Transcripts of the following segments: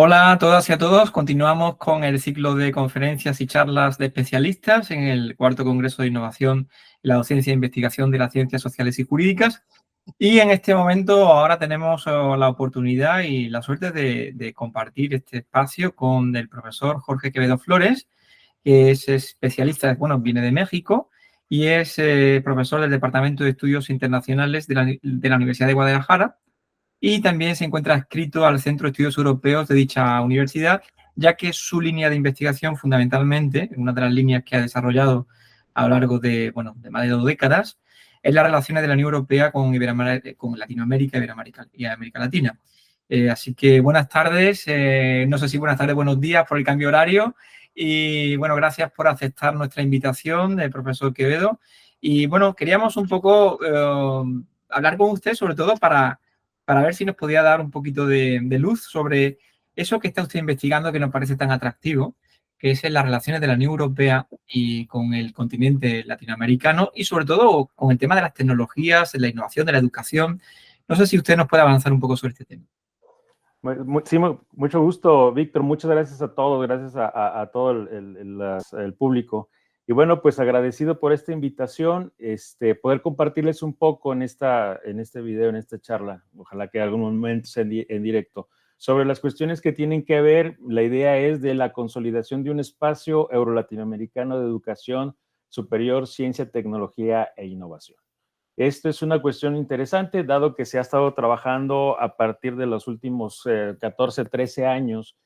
Hola a todas y a todos. Continuamos con el ciclo de conferencias y charlas de especialistas en el cuarto Congreso de Innovación y la Docencia e Investigación de las Ciencias Sociales y Jurídicas. Y en este momento ahora tenemos la oportunidad y la suerte de compartir este espacio con el profesor Jorge Quevedo Flores, que es especialista, bueno, viene de México y es profesor del Departamento de Estudios Internacionales de la Universidad de Guadalajara. Y también se encuentra adscrito al Centro de Estudios Europeos de dicha universidad, ya que su línea de investigación, fundamentalmente, una de las líneas que ha desarrollado a lo largo de, bueno, de más de 2 décadas, es las relaciones de la Unión Europea con Latinoamérica y América Latina. Así que buenas tardes, no sé si buenas tardes, buenos días por el cambio horario. Y bueno, gracias por aceptar nuestra invitación del profesor Quevedo. Y bueno, queríamos un poco hablar con usted, sobre todo para ver si nos podía dar un poquito de luz sobre eso que está usted investigando que nos parece tan atractivo, que es en las relaciones de la Unión Europea y con el continente latinoamericano y sobre todo con el tema de las tecnologías, de la innovación, de la educación. No sé si usted nos puede avanzar un poco sobre este tema. Sí, mucho gusto, Víctor. Muchas gracias a todos, gracias a todo el público. Y bueno, pues agradecido por esta invitación, poder compartirles un poco en este video, en esta charla, ojalá que en algún momento sea en directo, sobre las cuestiones que tienen que ver. La idea es de la consolidación de un espacio euro-latinoamericano de educación superior, ciencia, tecnología e innovación. Esto es una cuestión interesante, dado que se ha estado trabajando a partir de los últimos 14, 13 años,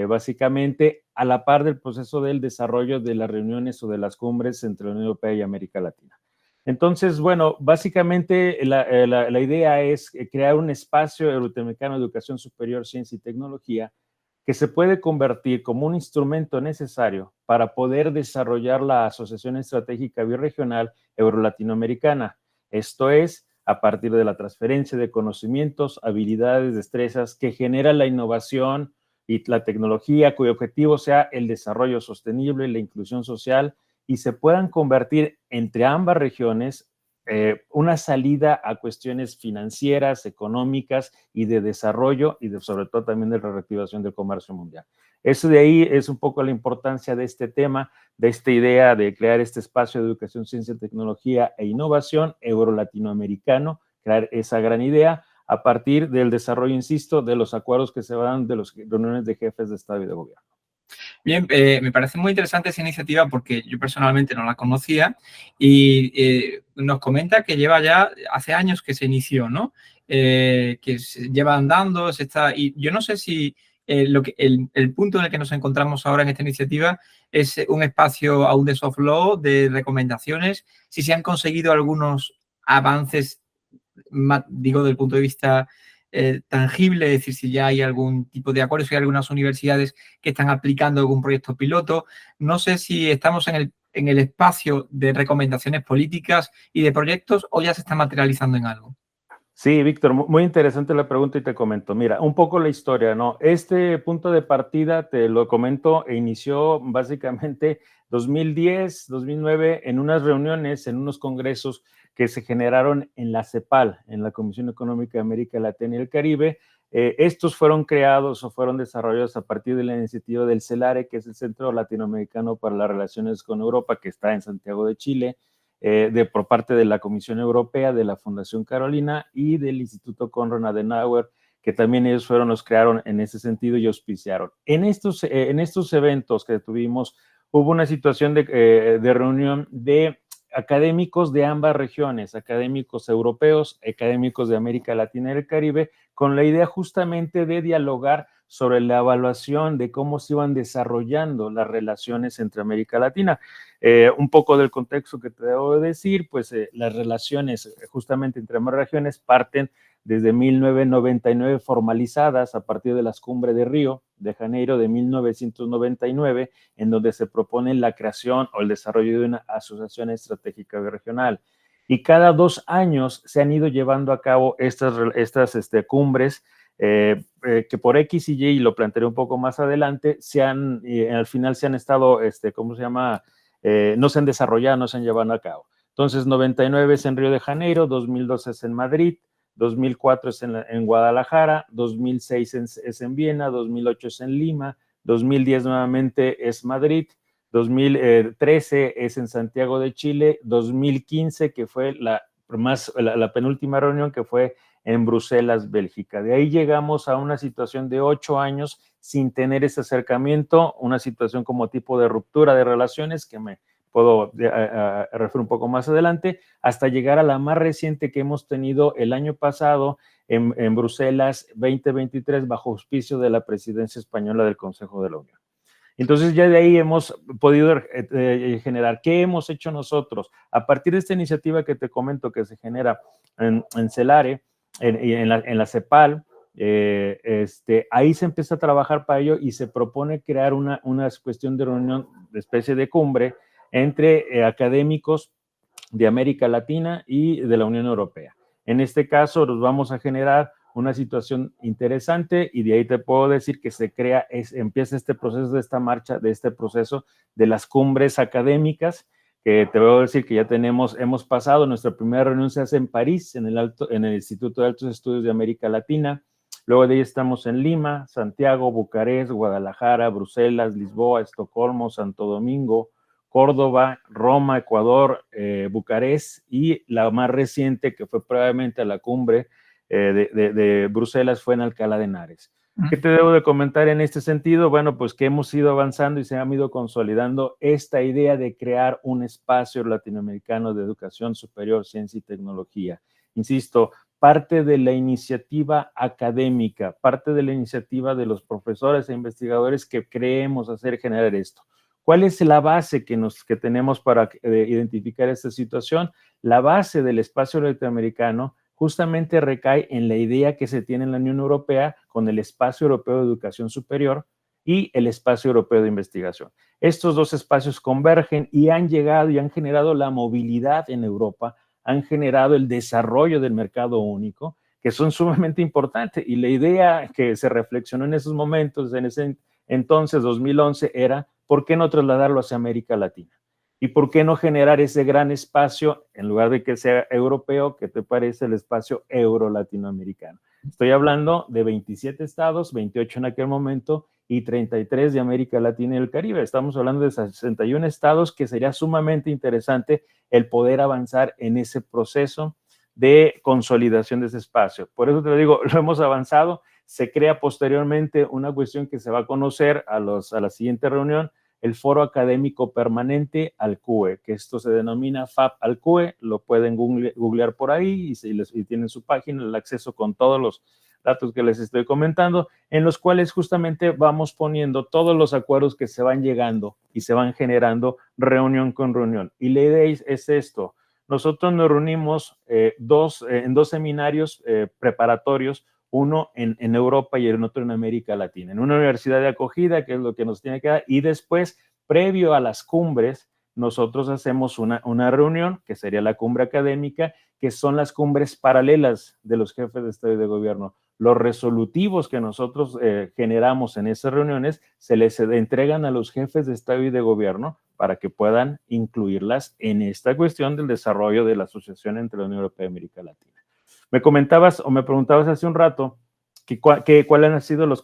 básicamente a la par del proceso del desarrollo de las reuniones o de las cumbres entre la Unión Europea y América Latina. Entonces, bueno, básicamente la idea es crear un espacio euroamericano de educación superior, ciencia y tecnología que se puede convertir como un instrumento necesario para poder desarrollar la Asociación Estratégica Birregional Euro-Latinoamericana. Esto es, a partir de la transferencia de conocimientos, habilidades, destrezas que genera la innovación y la tecnología, cuyo objetivo sea el desarrollo sostenible, la inclusión social, y se puedan convertir entre ambas regiones una salida a cuestiones financieras, económicas y de desarrollo y sobre todo también de la reactivación del comercio mundial. Eso de ahí es un poco la importancia de este tema, de esta idea de crear este espacio de educación, ciencia, tecnología e innovación euro-latinoamericano, crear esa gran idea a partir del desarrollo, insisto, de los acuerdos que se van de las reuniones de jefes de Estado y de Gobierno. Bien, me parece muy interesante esa iniciativa porque yo personalmente no la conocía y nos comenta que lleva ya hace años que se inició, ¿no? Que se lleva andando, y yo no sé si el punto en el que nos encontramos ahora en esta iniciativa es un espacio aún de soft law, de recomendaciones, si se han conseguido algunos avances, digo, desde el punto de vista tangible, es decir, si ya hay algún tipo de acuerdo, si hay algunas universidades que están aplicando algún proyecto piloto. No sé si estamos en el espacio de recomendaciones políticas y de proyectos o ya se está materializando en algo. Sí, Víctor, muy interesante la pregunta y te comento. Mira, un poco la historia, ¿no? Este punto de partida, te lo comento, inició básicamente 2010, 2009, en unas reuniones, en unos congresos que se generaron en la CEPAL, en la Comisión Económica de América Latina y el Caribe. Estos fueron creados o fueron desarrollados a partir de la iniciativa del CELARE, que es el Centro Latinoamericano para las Relaciones con Europa, que está en Santiago de Chile, por parte de la Comisión Europea, de la Fundación Carolina y del Instituto Konrad Adenauer, que también ellos fueron los crearon en ese sentido y auspiciaron. En estos eventos que tuvimos, hubo una situación de reunión de académicos de ambas regiones, académicos europeos, académicos de América Latina y el Caribe, con la idea justamente de dialogar sobre la evaluación de cómo se iban desarrollando las relaciones entre América Latina. Un poco del contexto que te debo decir, pues las relaciones justamente entre ambas regiones parten desde 1999 formalizadas a partir de las cumbres de Río de Janeiro de 1999, en donde se propone la creación o el desarrollo de una asociación estratégica regional. Y cada 2 años se han ido llevando a cabo estas cumbres, que por X y Y, lo plantearé un poco más adelante, al final se han estado, ¿cómo se llama? No se han desarrollado, no se han llevado a cabo. Entonces, 99 es en Río de Janeiro, 2012 es en Madrid, 2004 es en Guadalajara, 2006 es en Viena, 2008 es en Lima, 2010 nuevamente es Madrid, 2013 es en Santiago de Chile, 2015 que fue la penúltima reunión, que fue en Bruselas, Bélgica. De ahí llegamos a una situación de 8 años sin tener ese acercamiento, una situación como tipo de ruptura de relaciones que me puedo referir un poco más adelante, hasta llegar a la más reciente que hemos tenido el año pasado en Bruselas 2023 bajo auspicio de la presidencia española del Consejo de la Unión. Entonces ya de ahí hemos podido generar. ¿Qué hemos hecho nosotros? A partir de esta iniciativa que te comento que se genera en CELARE, en la CEPAL, ahí se empieza a trabajar para ello y se propone crear una cuestión de reunión, de especie de cumbre, entre académicos de América Latina y de la Unión Europea. En este caso, nos vamos a generar una situación interesante y de ahí te puedo decir que se crea, empieza este proceso de esta marcha, de este proceso de las cumbres académicas, que te voy a decir que ya hemos pasado, nuestra primera reunión se hace en París, en el Instituto de Altos Estudios de América Latina, luego de ahí estamos en Lima, Santiago, Bucarest, Guadalajara, Bruselas, Lisboa, Estocolmo, Santo Domingo, Córdoba, Roma, Ecuador, Bucarest y la más reciente que fue previamente a la cumbre de Bruselas fue en Alcalá de Henares. ¿Qué te debo de comentar en este sentido? Bueno, pues que hemos ido avanzando y se ha ido consolidando esta idea de crear un espacio latinoamericano de educación superior, ciencia y tecnología. Insisto, parte de la iniciativa académica, parte de la iniciativa de los profesores e investigadores que creemos hacer generar esto. ¿Cuál es la base que tenemos para identificar esta situación? La base del espacio latinoamericano justamente recae en la idea que se tiene en la Unión Europea con el Espacio Europeo de Educación Superior y el Espacio Europeo de Investigación. Estos dos espacios convergen y han llegado y han generado la movilidad en Europa, han generado el desarrollo del mercado único, que son sumamente importantes. Y la idea que se reflexionó en esos momentos, en ese entonces, 2011, era ¿por qué no trasladarlo hacia América Latina? ¿Y por qué no generar ese gran espacio, en lugar de que sea europeo, que te parece el espacio euro-latinoamericano? Estoy hablando de 27 estados, 28 en aquel momento, y 33 de América Latina y el Caribe. Estamos hablando de 61 estados, que sería sumamente interesante el poder avanzar en ese proceso de consolidación de ese espacio. Por eso te lo digo, lo hemos avanzado. Se crea posteriormente una cuestión que se va a conocer a la siguiente reunión, el Foro Académico Permanente ALCUE, que esto se denomina FAP ALCUE, lo pueden googlear por ahí y tienen su página, el acceso con todos los datos que les estoy comentando, en los cuales justamente vamos poniendo todos los acuerdos que se van llegando y se van generando reunión con reunión. Y la idea es esto, nosotros nos reunimos en dos seminarios preparatorios, uno en Europa y el otro en América Latina, en una universidad de acogida, que es lo que nos tiene que dar, y después, previo a las cumbres, nosotros hacemos una reunión, que sería la cumbre académica, que son las cumbres paralelas de los jefes de Estado y de Gobierno. Los resolutivos que nosotros generamos en esas reuniones se les entregan a los jefes de Estado y de Gobierno para que puedan incluirlas en esta cuestión del desarrollo de la asociación entre la Unión Europea y América Latina. Me comentabas o me preguntabas hace un rato cuáles han sido los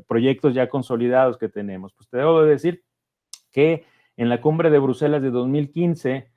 proyectos ya consolidados que tenemos. Pues te debo de decir que en la cumbre de Bruselas de 2015,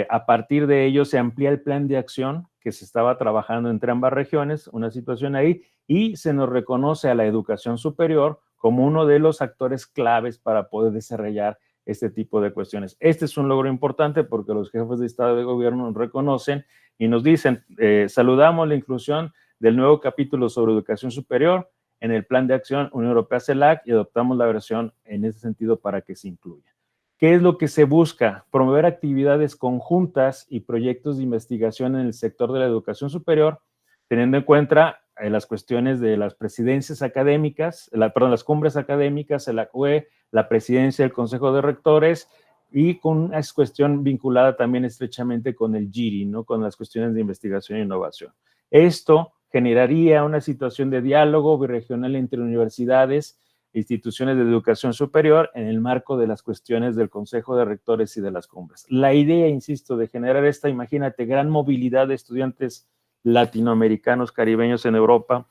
a partir de ello se amplía el plan de acción que se estaba trabajando entre ambas regiones, una situación ahí, y se nos reconoce a la educación superior como uno de los actores claves para poder desarrollar este tipo de cuestiones. Este es un logro importante porque los jefes de Estado y de Gobierno nos reconocen y nos dicen, saludamos la inclusión del nuevo capítulo sobre educación superior en el Plan de Acción Unión Europea-CELAC y adoptamos la versión en ese sentido para que se incluya. ¿Qué es lo que se busca? Promover actividades conjuntas y proyectos de investigación en el sector de la educación superior, teniendo en cuenta las cuestiones de las presidencias académicas, las cumbres académicas, el ACUE, la presidencia del Consejo de Rectores y con una cuestión vinculada también estrechamente con el GIRI, ¿no? Con las cuestiones de investigación e innovación. Esto generaría una situación de diálogo birregional entre universidades e instituciones de educación superior en el marco de las cuestiones del Consejo de Rectores y de las cumbres. La idea, insisto, de generar esta, imagínate, gran movilidad de estudiantes latinoamericanos, caribeños en Europa,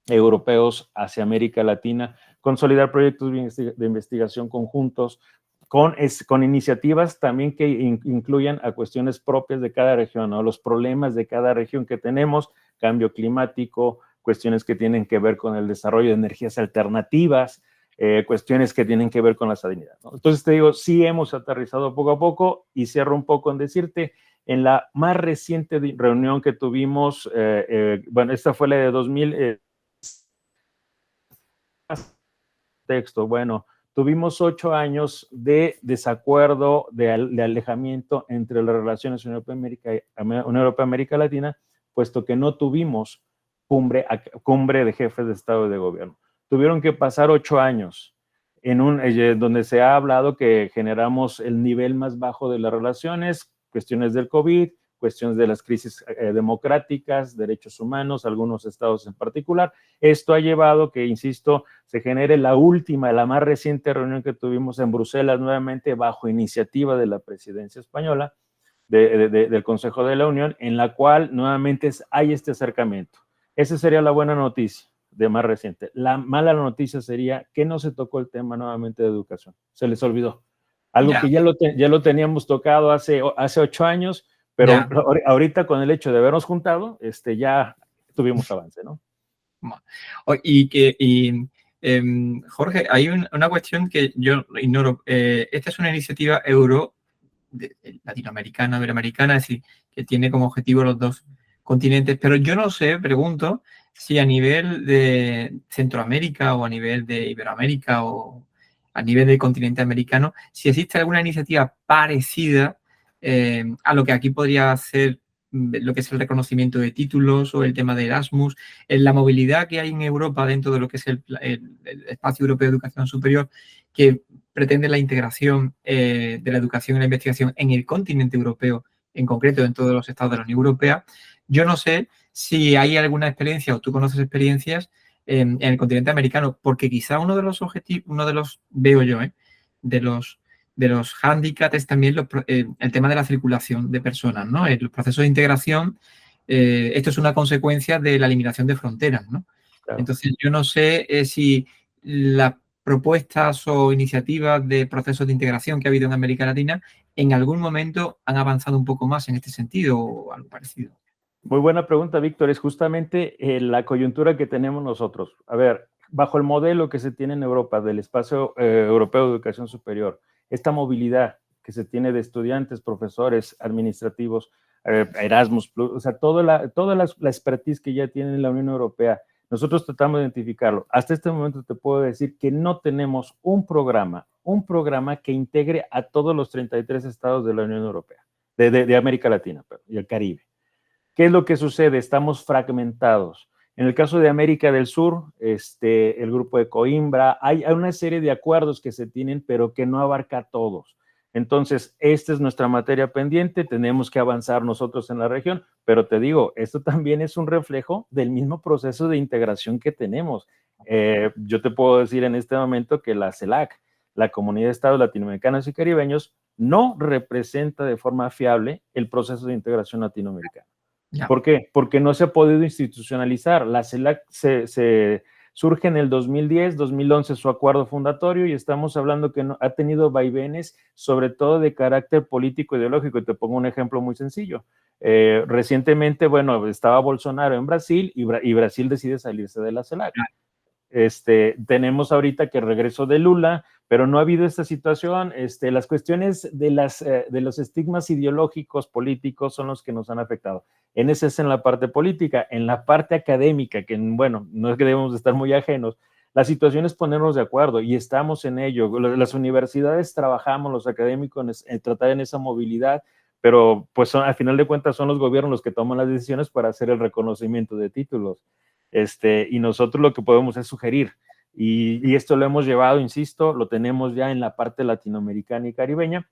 europeos hacia América Latina, consolidar proyectos de investigación conjuntos, con iniciativas también que incluyan a cuestiones propias de cada región, ¿no? Los problemas de cada región que tenemos, cambio climático, cuestiones que tienen que ver con el desarrollo de energías alternativas, cuestiones que tienen que ver con la salinidad, ¿no? Entonces te digo, sí hemos aterrizado poco a poco y cierro un poco en decirte, en la más reciente reunión que tuvimos, bueno, esta fue la de 2000, texto, bueno, tuvimos 8 años de desacuerdo, de alejamiento entre las relaciones Unión Europea-América Latina, puesto que no tuvimos cumbre de jefes de Estado y de Gobierno. Tuvieron que pasar 8 años donde se ha hablado que generamos el nivel más bajo de las relaciones, cuestiones del COVID, cuestiones de las crisis democráticas, derechos humanos, algunos estados en particular. Esto ha llevado que, insisto, se genere la más reciente reunión que tuvimos en Bruselas, nuevamente bajo iniciativa de la presidencia española, del Consejo de la Unión, en la cual nuevamente hay este acercamiento. Esa sería la buena noticia de más reciente. La mala noticia sería que no se tocó el tema nuevamente de educación. Se les olvidó. Algo que ya lo teníamos tocado hace 8 años, pero ahorita con el hecho de habernos juntado, ya tuvimos avance, ¿no? Jorge, hay una cuestión que yo ignoro. Esta es una iniciativa latinoamericana, iberoamericana, es decir, que tiene como objetivo los dos continentes, pero yo no sé, pregunto, si a nivel de Centroamérica o a nivel de Iberoamérica o a nivel del continente americano, si existe alguna iniciativa parecida a lo que aquí podría ser lo que es el reconocimiento de títulos o el tema de Erasmus, en la movilidad que hay en Europa dentro de lo que es el espacio europeo de educación superior, que pretende la integración de la educación y la investigación en el continente europeo, en concreto en todos los estados de la Unión Europea. Yo no sé si hay alguna experiencia o tú conoces experiencias en el continente americano, porque quizá uno de los objetivos, veo yo, de los hándicaps es también el tema de la circulación de personas, ¿no? El proceso de integración, esto es una consecuencia de la eliminación de fronteras, ¿no? Claro. Entonces, yo no sé si las propuestas o iniciativas de procesos de integración que ha habido en América Latina en algún momento han avanzado un poco más en este sentido o algo parecido. Muy buena pregunta, Víctor. Es justamente la coyuntura que tenemos nosotros. A ver, bajo el modelo que se tiene en Europa del Espacio Europeo de Educación Superior, esta movilidad que se tiene de estudiantes, profesores, administrativos, Erasmus+, o sea, toda la expertise que ya tiene la Unión Europea, nosotros tratamos de identificarlo. Hasta este momento te puedo decir que no tenemos un programa que integre a todos los 33 estados de la Unión Europea, de América Latina y el Caribe. ¿Qué es lo que sucede? Estamos fragmentados. En el caso de América del Sur, el grupo de Coimbra, hay una serie de acuerdos que se tienen, pero que no abarca a todos. Entonces, esta es nuestra materia pendiente, tenemos que avanzar nosotros en la región, pero te digo, esto también es un reflejo del mismo proceso de integración que tenemos. Yo te puedo decir en este momento que la CELAC, la Comunidad de Estados Latinoamericanos y Caribeños, no representa de forma fiable el proceso de integración latinoamericana. ¿Por qué? Porque no se ha podido institucionalizar. La CELAC se surge en el 2010, 2011 su acuerdo fundatorio y estamos hablando que ha tenido vaivenes, sobre todo de carácter político ideológico. Y te pongo un ejemplo muy sencillo. Recientemente, bueno, estaba Bolsonaro en Brasil y Brasil decide salirse de la CELAC. Tenemos ahorita que regreso de Lula, pero no ha habido esta situación. Las cuestiones de los estigmas ideológicos políticos son los que nos han afectado. Esa es en la parte política. En la parte académica, que bueno, no es que debemos de estar muy ajenos, la situación es ponernos de acuerdo y estamos en ello. Las universidades trabajamos, los académicos, en tratar en esa movilidad, pero pues al final de cuentas son los gobiernos los que toman las decisiones para hacer el reconocimiento de títulos. Y nosotros lo que podemos es sugerir. Y esto lo hemos llevado, insisto, lo tenemos ya en la parte latinoamericana y caribeña.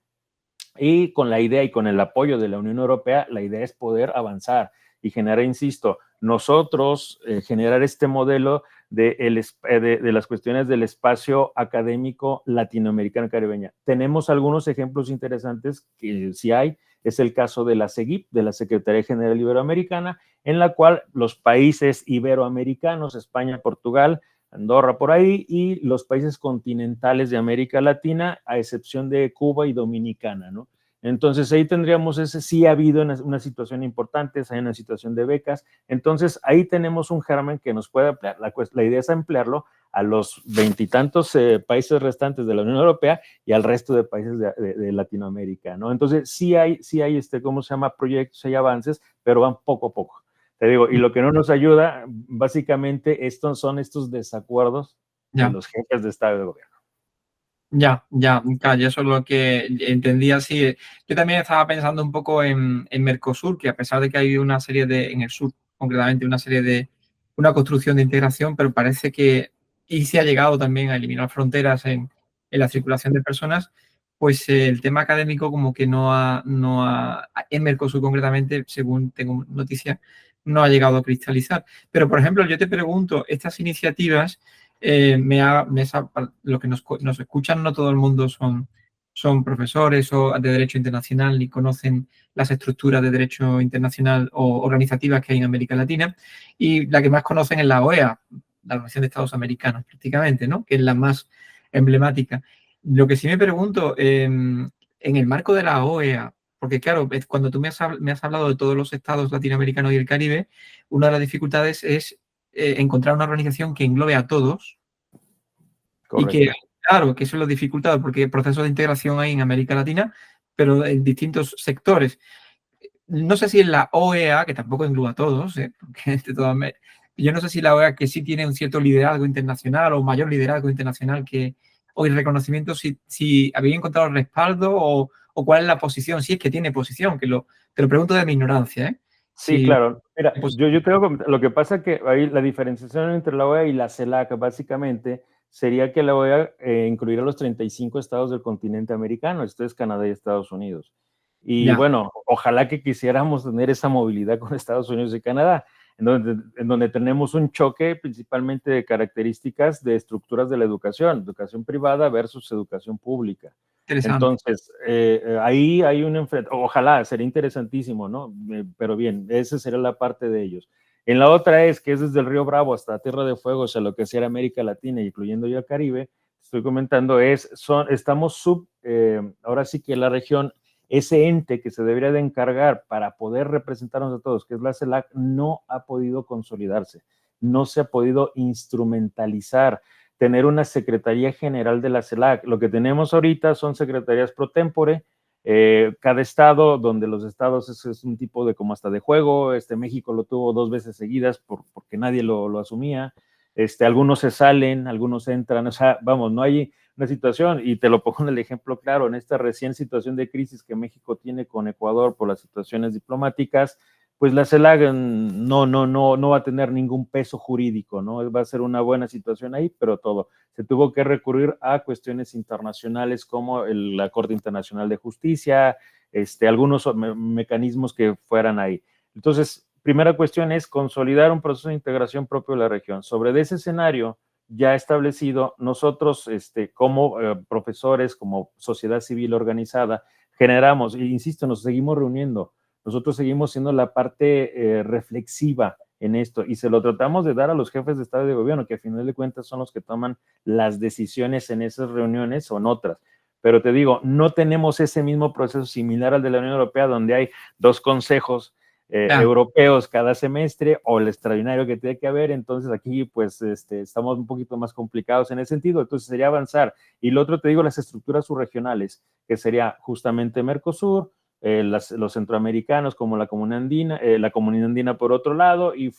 Y con la idea y con el apoyo de la Unión Europea, la idea es poder avanzar y generar, insisto, nosotros generar este modelo de las cuestiones del espacio académico latinoamericano caribeño. Tenemos algunos ejemplos interesantes que sí hay, es el caso de la SEGIP, de la Secretaría General Iberoamericana, en la cual los países iberoamericanos, España, Portugal, Andorra por ahí, y los países continentales de América Latina, a excepción de Cuba y Dominicana, ¿no? Entonces ahí tendríamos sí ha habido una situación importante, hay una situación de becas, entonces ahí tenemos un germen que nos puede ampliar, la idea es ampliarlo a los veintitantos países restantes de la Unión Europea y al resto de países de Latinoamérica, ¿no? Entonces sí hay ¿cómo se llama? Proyectos, hay avances, pero van poco a poco. Te digo, y lo que no nos ayuda, básicamente, son estos desacuerdos de Ya. los jefes de Estado y de Gobierno. Ya, claro, eso es lo que entendía. Sí, yo también estaba pensando un poco en Mercosur, que a pesar de que hay una serie en el sur, concretamente, una construcción de integración, pero parece que, y se ha llegado también a eliminar fronteras en la circulación de personas, pues el tema académico como que en Mercosur concretamente, según tengo noticias, no ha llegado a cristalizar. Pero, por ejemplo, yo te pregunto, estas iniciativas lo que nos escuchan, no todo el mundo son profesores o de Derecho Internacional ni conocen las estructuras de Derecho Internacional o organizativas que hay en América Latina. Y la que más conocen es la OEA, la Organización de Estados Americanos, prácticamente, ¿no? Que es la más emblemática. Lo que sí me pregunto, en el marco de la OEA, porque claro, cuando tú me has hablado de todos los estados latinoamericanos y el Caribe, una de las dificultades es encontrar una organización que englobe a todos y que, Correcto. claro, que eso lo dificulta porque procesos de integración hay en América Latina, pero en distintos sectores. No sé si en la OEA, que tampoco engloba a todos, porque yo no sé si la OEA, que sí tiene un cierto liderazgo internacional o mayor liderazgo internacional que hoy reconocimiento, si había encontrado respaldo o cuál es la posición, si es que tiene posición, te lo pregunto de mi ignorancia, ¿eh? Sí, Si, claro. Mira, pues, yo tengo, lo que pasa que ahí la diferenciación entre la OEA y la CELAC básicamente sería que la OEA incluirá los 35 estados del continente americano, esto es Canadá y Estados Unidos. Y ya, bueno, ojalá que quisiéramos tener esa movilidad con Estados Unidos y Canadá, en donde tenemos un choque principalmente de características de estructuras de la educación privada versus educación pública. interesante. Entonces, ahí hay un enfrentamiento, ojalá, sería interesantísimo, ¿no? Pero bien, esa sería la parte de ellos. En la otra que es desde el Río Bravo hasta Tierra de Fuego, o sea, lo que sea América Latina, incluyendo ya Caribe, estoy comentando, estamos ahora sí que la región, ese ente que se debería de encargar para poder representarnos a todos, que es la CELAC, no ha podido consolidarse, no se ha podido instrumentalizar, tener una Secretaría General de la CELAC. Lo que tenemos ahorita son secretarías pro tempore, cada estado, donde los estados es un tipo de como hasta de juego, México lo tuvo 2 veces seguidas porque nadie lo asumía, algunos se salen, algunos entran, o sea, vamos, no hay una situación, y te lo pongo en el ejemplo claro, en esta recién situación de crisis que México tiene con Ecuador por las situaciones diplomáticas, pues la CELAC no va a tener ningún peso jurídico, ¿no? Va a ser una buena situación ahí, pero todo. Se tuvo que recurrir a cuestiones internacionales como la Corte Internacional de Justicia, algunos mecanismos que fueran ahí. Entonces, primera cuestión es consolidar un proceso de integración propio de la región. Sobre ese escenario ya establecido, nosotros como profesores, como sociedad civil organizada, generamos, e insisto, nos seguimos reuniendo, nosotros seguimos siendo la parte reflexiva en esto y se lo tratamos de dar a los jefes de Estado y de Gobierno, que a final de cuentas son los que toman las decisiones en esas reuniones o en otras. Pero te digo, no tenemos ese mismo proceso similar al de la Unión Europea, donde hay 2 consejos europeos cada semestre o el extraordinario que tiene que haber. Entonces aquí pues estamos un poquito más complicados en ese sentido. Entonces sería avanzar. Y lo otro te digo, las estructuras subregionales, que sería justamente Mercosur, los centroamericanos como la comunidad andina por otro lado y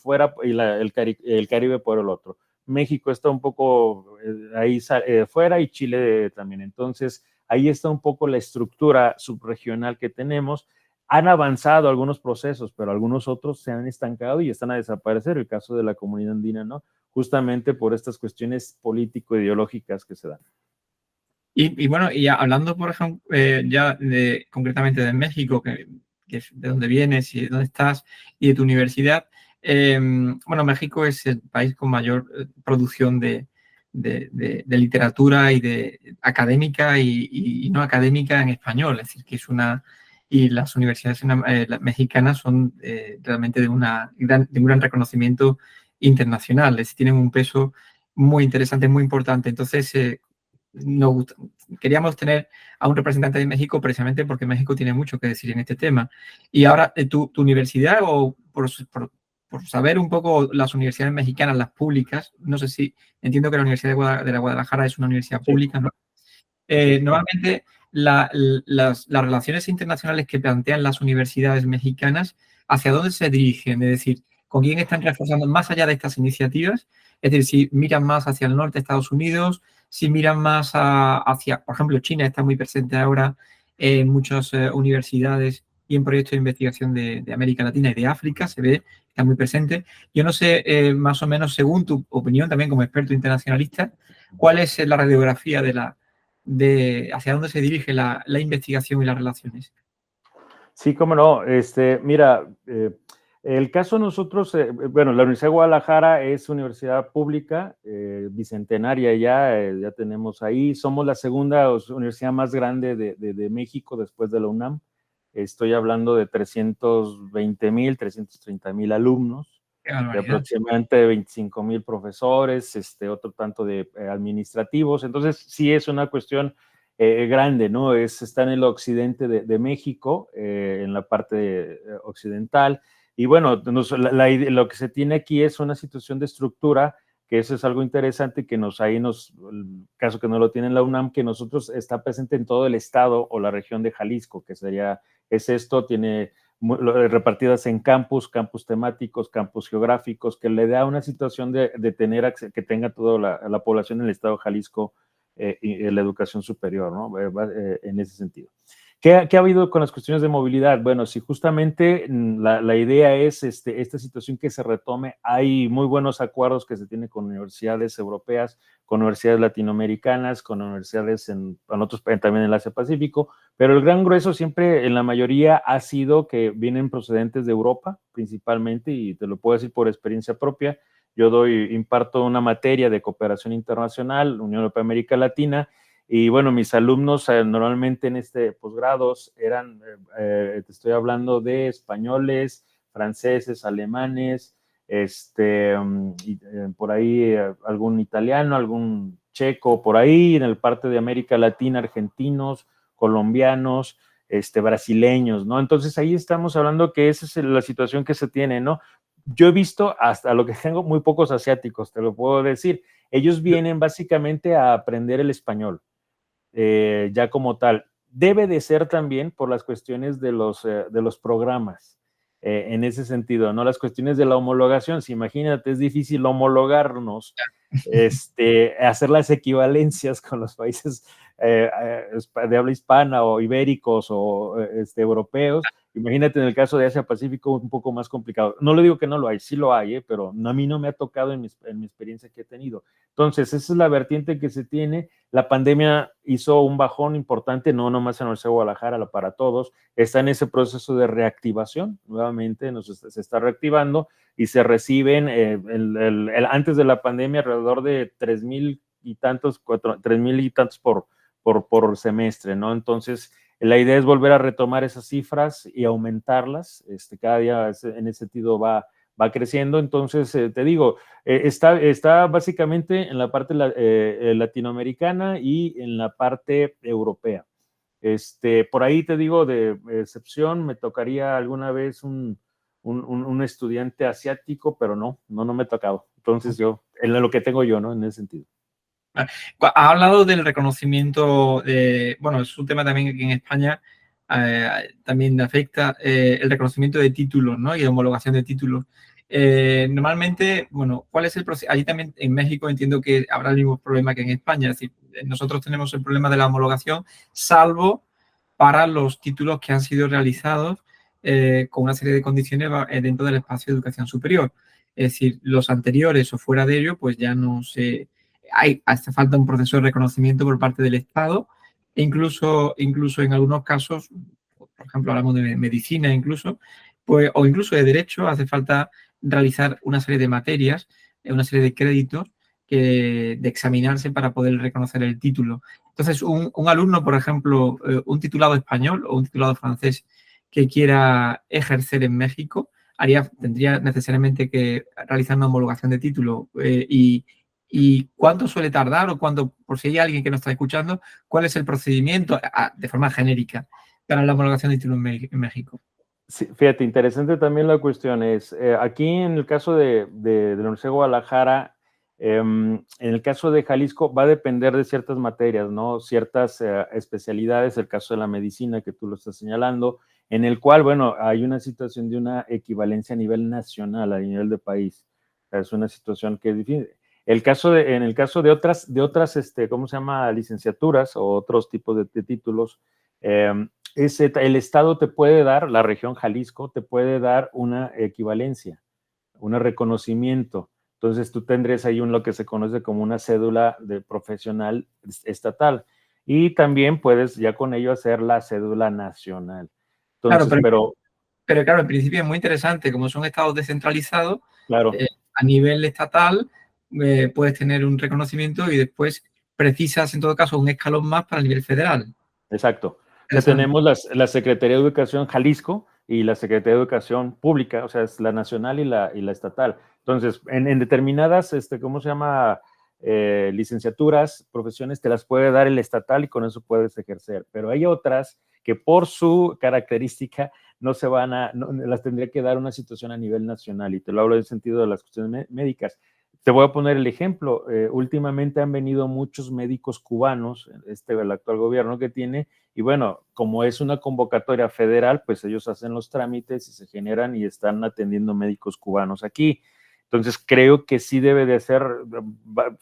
el Caribe por el otro. México está un poco ahí fuera y Chile también. Entonces, ahí está un poco la estructura subregional que tenemos. Han avanzado algunos procesos, pero algunos otros se han estancado y están a desaparecer. El caso de la comunidad andina, ¿no? Justamente por estas cuestiones político-ideológicas que se dan. Y bueno, y hablando, por ejemplo, concretamente de México, que es de dónde vienes y de dónde estás, y de tu universidad, Bueno, México es el país con mayor producción de literatura y de académica y no académica en español. Es decir, que es una... Y las universidades las mexicanas son realmente de un gran reconocimiento internacional. Es decir, tienen un peso muy interesante, muy importante. Entonces, queríamos tener a un representante de México precisamente porque México tiene mucho que decir en este tema. Y ahora, tu universidad, o por saber un poco las universidades mexicanas, las públicas, no sé si entiendo que la Universidad de la Guadalajara es una universidad Sí, pública, ¿no? sí. Normalmente las relaciones internacionales que plantean las universidades mexicanas, ¿hacia dónde se dirigen? Es decir, ¿con quién están reforzando más allá de estas iniciativas? Es decir, si miran más hacia el norte de Estados Unidos, si miran más hacia, por ejemplo, China está muy presente ahora en muchas universidades y en proyectos de investigación de América Latina y de África, se ve, está muy presente. Yo no sé, más o menos, según tu opinión, también como experto internacionalista, ¿cuál es la radiografía de hacia dónde se dirige la investigación y las relaciones? Sí, cómo no. Mira, el caso nosotros, bueno, la Universidad de Guadalajara es universidad pública, bicentenaria ya, ya tenemos ahí. Somos la segunda universidad más grande de México después de la UNAM. Estoy hablando de 320,000, 330,000 alumnos, Qué de barbaridad. aproximadamente 25,000 profesores, otro tanto de administrativos. Entonces, sí es una cuestión grande, ¿no? Está en el occidente de México, en la parte occidental. Y bueno, lo que se tiene aquí es una situación de estructura, que eso es algo interesante, que el caso que no lo tiene la UNAM, que nosotros está presente en todo el estado o la región de Jalisco, que tiene repartidas en campus temáticos, campus geográficos, que le da una situación de tener que tenga toda la población en el estado de Jalisco y la educación superior, ¿no? En ese sentido. ¿Qué ha habido con las cuestiones de movilidad? Bueno, si justamente la idea es esta situación que se retome, hay muy buenos acuerdos que se tienen con universidades europeas, con universidades latinoamericanas, con universidades también en el Asia Pacífico, pero el gran grueso siempre, en la mayoría, ha sido que vienen procedentes de Europa, principalmente, y te lo puedo decir por experiencia propia. Yo imparto una materia de cooperación internacional, Unión Europea, América Latina, y bueno, mis alumnos normalmente en posgrados eran, te estoy hablando de españoles, franceses, alemanes, por ahí algún italiano, algún checo, por ahí en el parte de América Latina, argentinos, colombianos, brasileños, ¿no? Entonces ahí estamos hablando que esa es la situación que se tiene, ¿no? Yo he visto hasta lo que tengo muy pocos asiáticos, te lo puedo decir. Ellos vienen básicamente a aprender el español, ya como tal. Debe de ser también por las cuestiones de los programas, en ese sentido, ¿no? Las cuestiones de la homologación. Si imagínate, es difícil homologarnos, hacer las equivalencias con los países de habla hispana o ibéricos o europeos. Imagínate en el caso de Asia Pacífico un poco más complicado. No le digo que no lo hay, sí lo hay, pero a mí no me ha tocado en mi experiencia que he tenido. Entonces, esa es la vertiente que se tiene. La pandemia hizo un bajón importante, no nomás en el Universidad de Guadalajara, para todos. Está en ese proceso de reactivación, nuevamente se está reactivando y se reciben, antes de la pandemia, alrededor de 3,000 y tantos, 3,000 y tantos por semestre, ¿no? Entonces, la idea es volver a retomar esas cifras y aumentarlas. Cada día en ese sentido va creciendo. Entonces, te digo, está básicamente en la parte latinoamericana y en la parte europea. Por ahí te digo, de excepción, me tocaría alguna vez un estudiante asiático, pero no me ha tocado. Entonces en lo que tengo yo, ¿no? En ese sentido. Ha hablado del reconocimiento, bueno, es un tema también que en España también afecta el reconocimiento de títulos, ¿no? Y de homologación de títulos. Normalmente, bueno, ¿cuál es el proceso? Allí también en México entiendo que habrá el mismo problema que en España. Es decir, nosotros tenemos el problema de la homologación, salvo para los títulos que han sido realizados con una serie de condiciones dentro del espacio de educación superior. Es decir, los anteriores o fuera de ello, pues ya no se hace falta un proceso de reconocimiento por parte del Estado, e incluso en algunos casos, por ejemplo, hablamos de medicina incluso, pues, o incluso de derecho, hace falta realizar una serie de materias, una serie de créditos de examinarse para poder reconocer el título. Entonces, un alumno, por ejemplo, un titulado español o un titulado francés que quiera ejercer en México, tendría necesariamente que realizar una homologación de título. ¿Y cuánto suele tardar o cuánto, por si hay alguien que nos está escuchando, cuál es el procedimiento de forma genérica para la homologación de título en México? Sí, fíjate, interesante también la cuestión es, aquí en el caso de la Universidad de Guadalajara, en el caso de Jalisco va a depender de ciertas materias, ¿no? Ciertas especialidades, el caso de la medicina que tú lo estás señalando, en el cual, bueno, hay una situación de una equivalencia a nivel nacional, a nivel de país. O sea, es una situación que es difícil. En el caso de otras, ¿cómo se llama? Licenciaturas o otros tipos de títulos, el Estado te puede dar, la región Jalisco te puede dar una equivalencia, un reconocimiento. Entonces tú tendrías ahí lo que se conoce como una cédula de profesional estatal y también puedes ya con ello hacer la cédula nacional. Entonces, Claro, pero claro, en principio es muy interesante, como son estados descentralizados, claro, a nivel estatal puedes tener un reconocimiento y después precisas en todo caso un escalón más para el nivel federal. exacto. O sea, Interesante. tenemos la Secretaría de Educación Jalisco y la Secretaría de Educación Pública, o sea, es la nacional y la estatal. Entonces, en determinadas, ¿cómo se llama? Licenciaturas, profesiones, te las puede dar el estatal y con eso puedes ejercer. Pero hay otras que por su característica no se van a, no, las tendría que dar una situación a nivel nacional. Y te lo hablo en el sentido de las cuestiones médicas. Te voy a poner el ejemplo. Últimamente han venido muchos médicos cubanos, el actual gobierno que tiene, y bueno, como es una convocatoria federal, pues ellos hacen los trámites y se generan y están atendiendo médicos cubanos aquí. Entonces creo que sí debe de ser,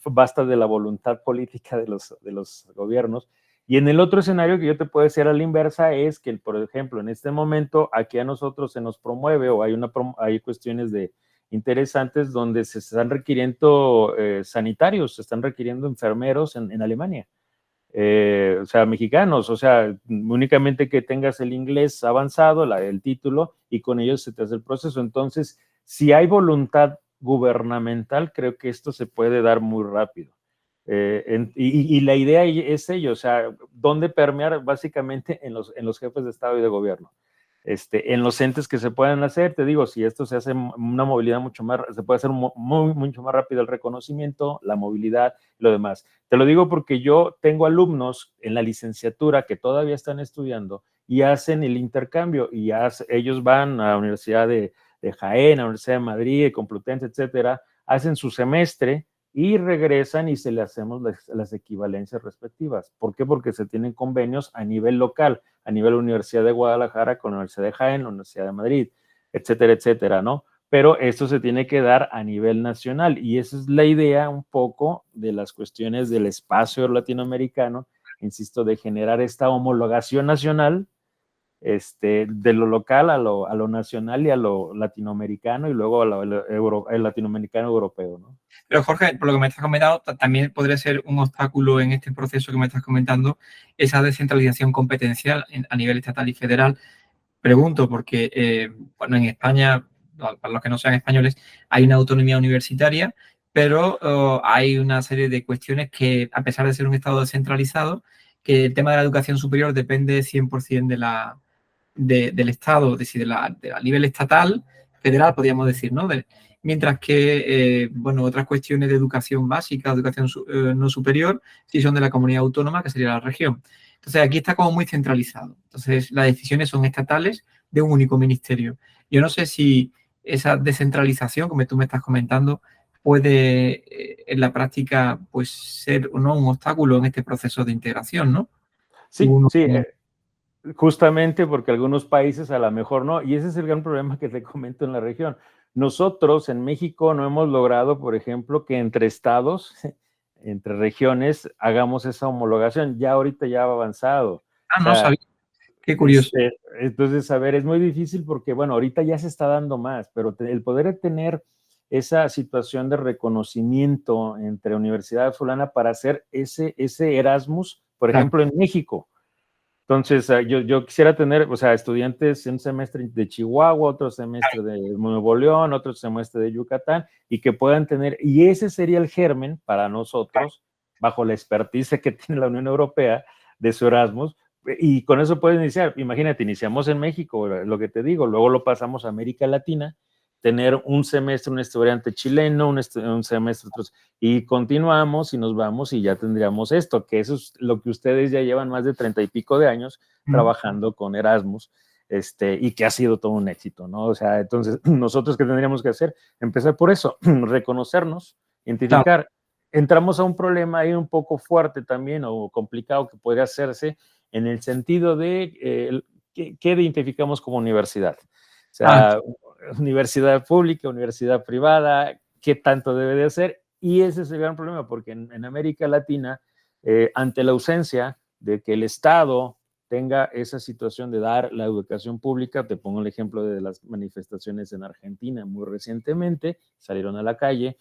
basta de la voluntad política de los gobiernos. Y en el otro escenario que yo te puedo decir a la inversa es que, por ejemplo, en este momento aquí a nosotros se nos promueve o hay cuestiones interesantes donde se están requiriendo sanitarios, se están requiriendo enfermeros en Alemania. O sea, mexicanos, o sea, únicamente que tengas el inglés avanzado, el título, y con ellos se te hace el proceso. Entonces, si hay voluntad gubernamental, creo que esto se puede dar muy rápido. Y la idea es ello, o sea, ¿dónde permear? Básicamente en los jefes de Estado y de gobierno. En los entes que se puedan hacer, te digo, si esto se hace una movilidad mucho más, se puede hacer mucho más rápido el reconocimiento, la movilidad y lo demás. Te lo digo porque yo tengo alumnos en la licenciatura que todavía están estudiando y hacen el intercambio y ellos van a la Universidad de Jaén, a la Universidad de Madrid, de Complutense, etcétera, hacen su semestre y regresan y se le hacemos las equivalencias respectivas. ¿Por qué? Porque se tienen convenios a nivel local, a nivel Universidad de Guadalajara con la Universidad de Jaén, la Universidad de Madrid, etcétera, etcétera, ¿no? Pero esto se tiene que dar a nivel nacional y esa es la idea un poco de las cuestiones del espacio latinoamericano, insisto, de generar esta homologación nacional de lo local a lo nacional y a lo latinoamericano y luego el latinoamericano europeo, ¿no? Pero Jorge, por lo que me estás comentando, también podría ser un obstáculo en este proceso que me estás comentando, esa descentralización competencial a nivel estatal y federal. Pregunto porque, bueno, en España, para los que no sean españoles, hay una autonomía universitaria, pero hay una serie de cuestiones que, a pesar de ser un Estado descentralizado, que el tema de la educación superior depende 100% del Estado, es decir, a nivel estatal, federal, podríamos decir, ¿no? Mientras que, bueno, otras cuestiones de educación básica, educación no superior, sí son de la comunidad autónoma, que sería la región. Entonces, aquí está como muy centralizado. Entonces, las decisiones son estatales de un único ministerio. Yo no sé si esa descentralización, como tú me estás comentando, puede en la práctica pues ser o no un obstáculo en este proceso de integración, ¿no? Sí, sí, justamente porque algunos países a lo mejor no, y ese es el gran problema que te comento en la región. Nosotros en México no hemos logrado, por ejemplo, que entre estados, entre regiones, hagamos esa homologación. Ya ahorita ya ha avanzado. O No sea, sabía. Qué curioso. entonces, a ver, es muy difícil porque, bueno, ahorita ya se está dando más, pero el poder tener esa situación de reconocimiento entre universidades fulana para hacer ese Erasmus, por Claro. ejemplo, en México. Entonces, yo quisiera tener, o sea, estudiantes un semestre de Chihuahua, otro semestre de Nuevo León, otro semestre de Yucatán, y que puedan tener, y ese sería el germen para nosotros, bajo la experticia que tiene la Unión Europea de su Erasmus, y con eso pueden iniciar. Imagínate, iniciamos en México, lo que te digo, luego lo pasamos a América Latina, tener un semestre un estudiante chileno, un semestre otros, y continuamos y nos vamos y ya tendríamos esto, que eso es lo que ustedes ya llevan más de 30 y pico de años trabajando con Erasmus, y que ha sido todo un éxito, ¿no? O sea, entonces, nosotros qué tendríamos que hacer, empezar por eso, reconocernos, identificar. Entramos a un problema ahí un poco fuerte también o complicado que podría hacerse en el sentido de ¿qué identificamos como universidad? O sea, universidad pública, universidad privada, qué tanto debe de hacer. Y ese es el gran problema, porque en América Latina, ante la ausencia de que el Estado tenga esa situación de dar la educación pública, te pongo el ejemplo de las manifestaciones en Argentina muy recientemente, salieron a la calle,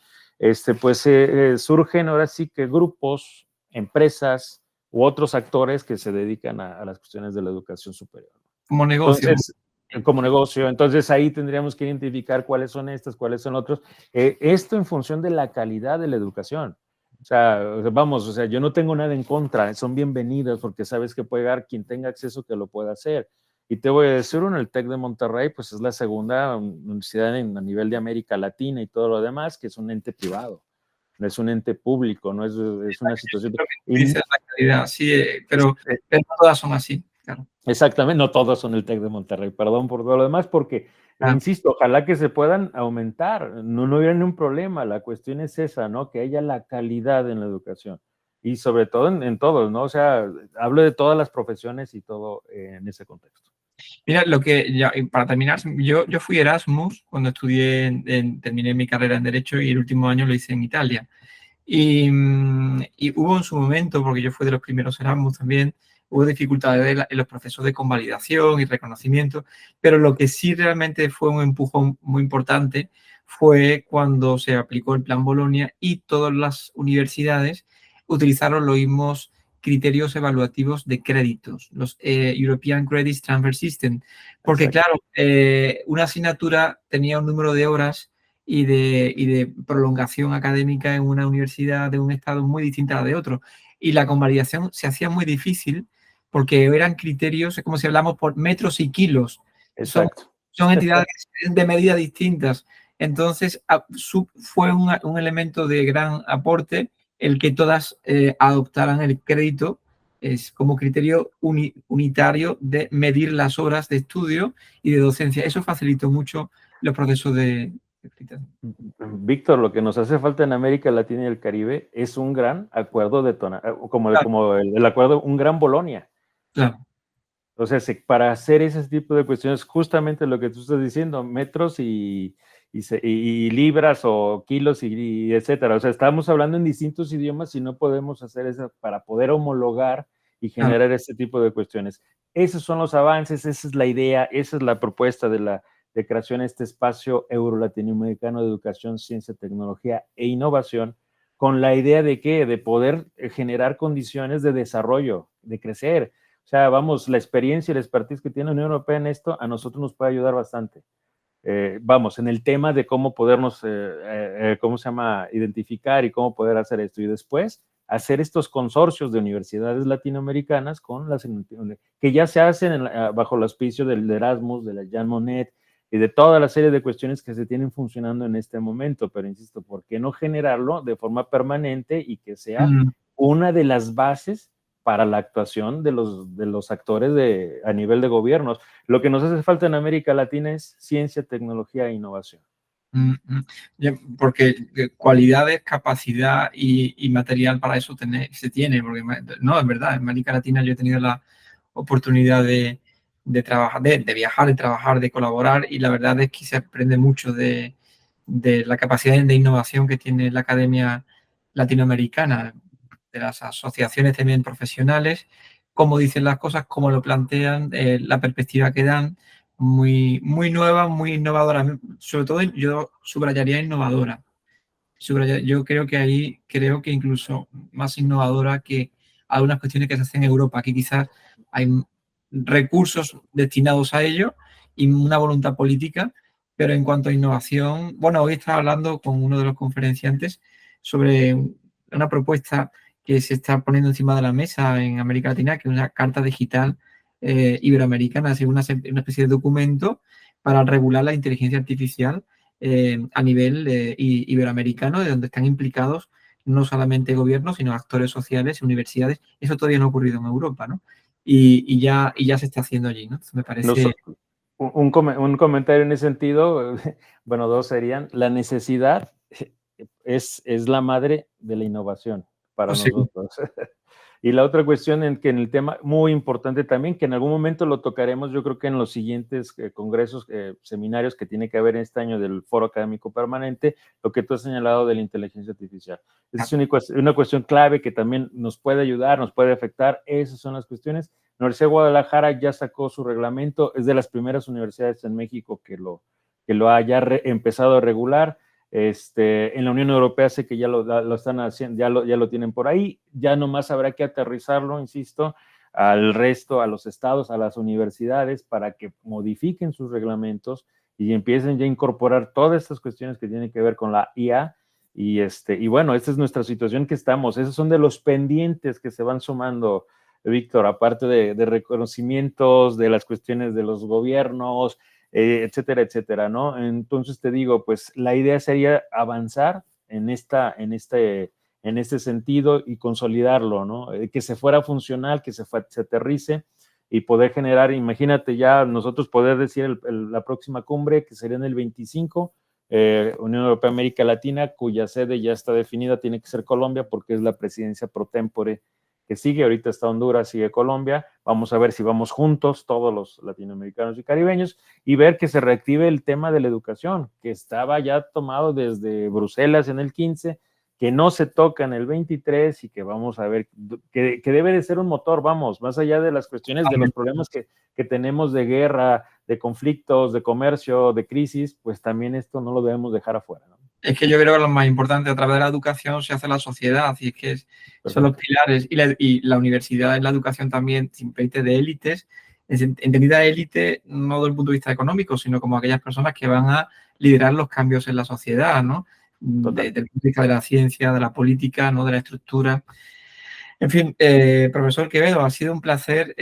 pues surgen ahora sí que grupos, empresas u otros actores que se dedican a las cuestiones de la educación superior. Como negocio. Entonces, como negocio. Entonces ahí tendríamos que identificar cuáles son estas, cuáles son otros. Esto en función de la calidad de la educación. O sea, vamos, o sea, yo no tengo nada en contra, son bienvenidas porque sabes que puede dar quien tenga acceso que lo pueda hacer. Y te voy a decir uno, el TEC de Monterrey, pues es la segunda universidad a nivel de América Latina y todo lo demás, que es un ente privado, no es un ente público, no es una situación. Dice la calidad, sí, pero no todas son así. Claro. Exactamente, no todos son el TEC de Monterrey, perdón por todo lo demás, porque, insisto, ojalá que se puedan aumentar, no hubiera ningún problema, la cuestión es esa, ¿no? Que haya la calidad en la educación y sobre todo en todos, ¿no? O sea, hablo de todas las profesiones y todo en ese contexto. Mira, para terminar, yo fui Erasmus cuando terminé mi carrera en Derecho y el último año lo hice en Italia. Y hubo en su momento, porque yo fui de los primeros Erasmus también, hubo dificultades en los procesos de convalidación y reconocimiento, pero lo que sí realmente fue un empujón muy importante fue cuando se aplicó el Plan Bolonia y todas las universidades utilizaron los mismos criterios evaluativos de créditos, los European Credit Transfer System, porque claro, una asignatura tenía un número de horas y de prolongación académica en una universidad de un estado muy distinta a la de otro. Y la convalidación se hacía muy difícil porque eran criterios, es como si hablamos por metros y kilos. Exacto. Son entidades de medida distintas. Entonces, fue un elemento de gran aporte el que todas adoptaran el crédito como criterio unitario de medir las horas de estudio y de docencia. Eso facilitó mucho los procesos de Víctor, lo que nos hace falta en América Latina y el Caribe es un gran acuerdo como el acuerdo, un gran Bolonia. Claro. O sea, para hacer ese tipo de cuestiones, justamente lo que tú estás diciendo, metros y libras o kilos y etcétera. O sea, estamos hablando en distintos idiomas y no podemos hacer eso para poder homologar y generar este tipo de cuestiones. Esos son los avances, esa es la idea, esa es la propuesta de creación de este espacio euro-latinoamericano de educación, ciencia, tecnología e innovación, con la idea de ¿qué? De poder generar condiciones de desarrollo, de crecer. O sea, vamos, la experiencia y la expertise que tiene la Unión Europea en esto a nosotros nos puede ayudar bastante. Vamos, en el tema de cómo podernos, ¿cómo se llama?, identificar y cómo poder hacer esto. Y después, hacer estos consorcios de universidades latinoamericanas con las que ya se hacen bajo el auspicio del Erasmus, de la Jean Monnet y de toda la serie de cuestiones que se tienen funcionando en este momento. Pero insisto, ¿por qué no generarlo de forma permanente y que sea una de las bases para la actuación de los actores a nivel de gobiernos? Lo que nos hace falta en América Latina es ciencia, tecnología e innovación. Porque cualidades, capacidad y material para eso se tiene, porque no, es verdad, en América Latina yo he tenido la oportunidad de trabajar, de viajar, de trabajar, de colaborar, y la verdad es que se aprende mucho de la capacidad de innovación que tiene la academia latinoamericana, de las asociaciones también profesionales, cómo dicen las cosas, cómo lo plantean, la perspectiva que dan, muy, muy nueva, muy innovadora. Sobre todo yo subrayaría innovadora. Yo creo que incluso más innovadora que algunas cuestiones que se hacen en Europa. Aquí quizás hay recursos destinados a ello y una voluntad política. Pero en cuanto a innovación, bueno, hoy estaba hablando con uno de los conferenciantes sobre una propuesta que se está poniendo encima de la mesa en América Latina, que es una carta digital iberoamericana, es una especie de documento para regular la inteligencia artificial a nivel iberoamericano, de donde están implicados no solamente gobiernos, sino actores sociales, universidades. Eso todavía no ha ocurrido en Europa, ¿no? Y ya se está haciendo allí, ¿no? Entonces me parece... Un comentario en ese sentido, bueno, dos serían, la necesidad es la madre de la innovación para nosotros. Y la otra cuestión en que en el tema muy importante también, que en algún momento lo tocaremos, yo creo que en los siguientes congresos, seminarios que tiene que haber este año del Foro Académico Permanente, lo que tú has señalado de la inteligencia artificial. Esa es una cuestión clave que también nos puede ayudar, nos puede afectar. Esas son las cuestiones. La Universidad de Guadalajara ya sacó su reglamento, es de las primeras universidades en México que lo haya empezado a regular. En la Unión Europea sé que ya lo están haciendo, ya lo tienen por ahí, ya nomás habrá que aterrizarlo, insisto, al resto, a los estados, a las universidades, para que modifiquen sus reglamentos y empiecen ya a incorporar todas estas cuestiones que tienen que ver con la IA. Y bueno, esta es nuestra situación que estamos. Esos son de los pendientes que se van sumando, Víctor, aparte de reconocimientos, de las cuestiones de los gobiernos, etcétera, etcétera, ¿no? Entonces te digo, pues la idea sería avanzar en este sentido y consolidarlo, ¿no? Que se fuera funcional, que se aterrice y poder generar, imagínate ya nosotros poder decir la próxima cumbre, que sería en el 25, Unión Europea América Latina, cuya sede ya está definida, tiene que ser Colombia porque es la presidencia pro tempore que sigue. Ahorita está Honduras, sigue Colombia. Vamos a ver si vamos juntos, todos los latinoamericanos y caribeños, y ver que se reactive el tema de la educación, que estaba ya tomado desde Bruselas en el 15, que no se toca en el 23 y que vamos a ver, que debe de ser un motor, vamos, más allá de las cuestiones, de los problemas que tenemos de guerra, de conflictos, de comercio, de crisis, pues también esto no lo debemos dejar afuera, ¿no? Es que yo creo que lo más importante, a través de la educación se hace la sociedad, y es que son los pilares. Y la universidad es la educación también, simplemente de élites, entendida élite no desde el punto de vista económico, sino como aquellas personas que van a liderar los cambios en la sociedad, ¿no? Desde el punto de vista de la ciencia, de la política, ¿no? De la estructura. En fin, profesor Quevedo, ha sido un placer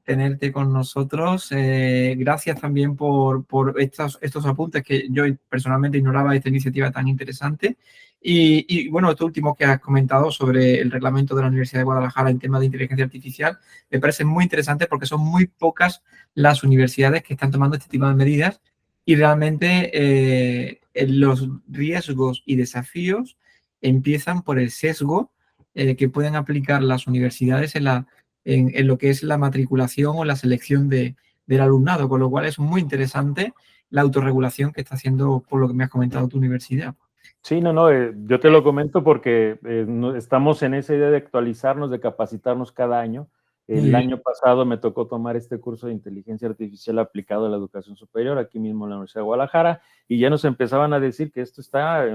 tenerte con nosotros. Gracias también por estos apuntes que yo personalmente ignoraba, esta iniciativa tan interesante. Bueno, esto último que has comentado sobre el reglamento de la Universidad de Guadalajara en tema de inteligencia artificial, me parece muy interesante porque son muy pocas las universidades que están tomando este tipo de medidas y realmente los riesgos y desafíos empiezan por el sesgo que pueden aplicar las universidades en lo que es la matriculación o la selección del alumnado, con lo cual es muy interesante la autorregulación que está haciendo, por lo que me has comentado, tu universidad. Sí, no, yo te lo comento porque estamos en esa idea de actualizarnos, de capacitarnos cada año. El año pasado me tocó tomar este curso de inteligencia artificial aplicado a la educación superior, aquí mismo en la Universidad de Guadalajara, y ya nos empezaban a decir que esto está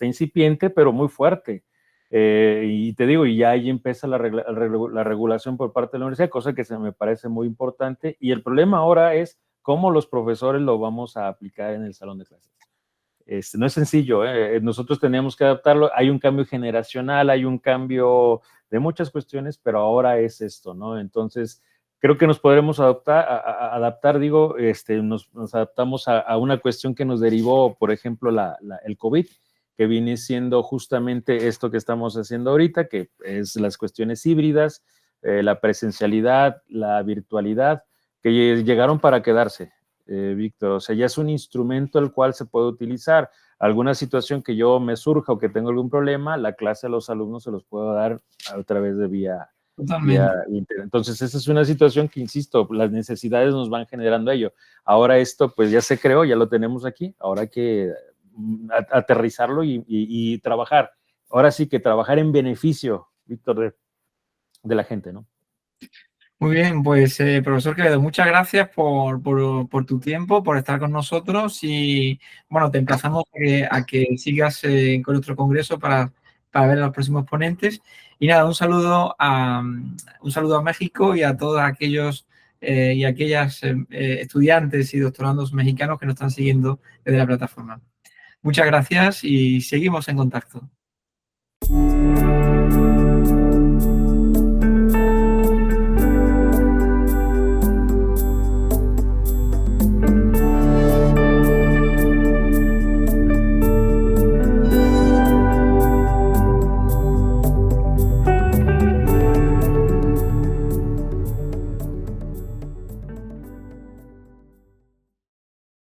incipiente, pero muy fuerte. Y te digo, y ya ahí empieza la regulación por parte de la universidad, cosa que se me parece muy importante. Y el problema ahora es cómo los profesores lo vamos a aplicar en el salón de clases. No es sencillo, nosotros tenemos que adaptarlo. Hay un cambio generacional, hay un cambio de muchas cuestiones, pero ahora es esto, ¿no? Entonces, creo que nos podremos adaptar, digo, nos adaptamos a una cuestión que nos derivó, por ejemplo, el COVID, que viene siendo justamente esto que estamos haciendo ahorita, que es las cuestiones híbridas, la presencialidad, la virtualidad, que llegaron para quedarse, Víctor. O sea, ya es un instrumento el cual se puede utilizar. Alguna situación que yo me surja o que tengo algún problema, la clase a los alumnos se los puedo dar a través de vía internet. Entonces, esa es una situación que, insisto, las necesidades nos van generando ello. Ahora esto, pues ya se creó, ya lo tenemos aquí, ahora hay que aterrizarlo y trabajar. Ahora sí que trabajar en beneficio, Víctor, de la gente, ¿no? Muy bien, pues profesor Quevedo, muchas gracias por tu tiempo, por estar con nosotros y bueno, te emplazamos a que sigas con nuestro congreso para ver a los próximos ponentes. Y nada, un saludo a México y a todos aquellos y aquellas estudiantes y doctorandos mexicanos que nos están siguiendo desde la plataforma. Muchas gracias y seguimos en contacto.